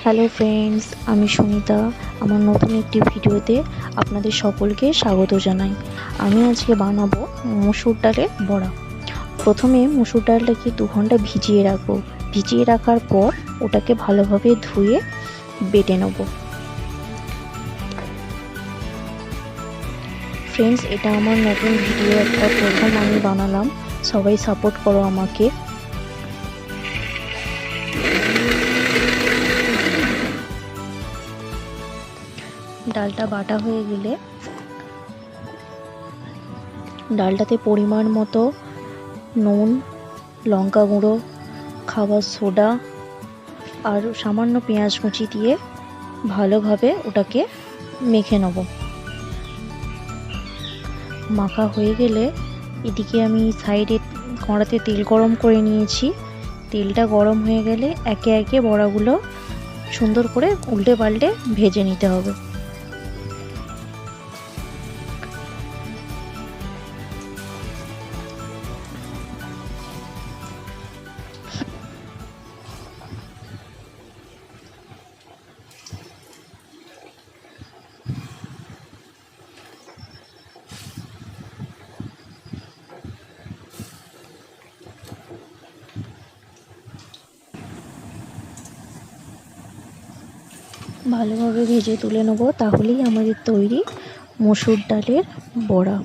Hello friends, আমি সুনিতা। আমার নতুন একটি ভিডিওতে আপনাদের সকলকে স্বাগত জানাই। আমি আজকে বানাবো মসুর ডালের বড়া। প্রথমে মসুর ডালটাকে 2 ঘন্টা ভিজিয়ে রাখবো। ভিজিয়ে রাখার পর ওটাকে ভালোভাবে ধুয়ে বেটে নেব। ফ্রেন্ডস, এটা আমার নতুন ভিডিও, একটা প্রথম আমি বানালাম। সবাই সাপোর্ট করো আমাকে। ডালটা বাটা হয়ে গেলে ডালটাতে পরিমাণ মতো নুন, লঙ্কা গুঁড়ো, খাবার সোডা আর সামান্য পেঁয়াজ কুচি দিয়ে ভালোভাবে ওটাকে মেখে নেব। মাখা হয়ে গেলে এদিকে আমি সাইডে কড়াতে তেল গরম করে নিয়েছি। তেলটা গরম হয়ে গেলে একে একে বড়াগুলো সুন্দর করে উল্টে পাল্টে ভেজে নিতে হবে। ভালোভাবে ভেজে তুলে নেব, তাহলেই আমাদের তৈরি মসুর ডালের বড়া।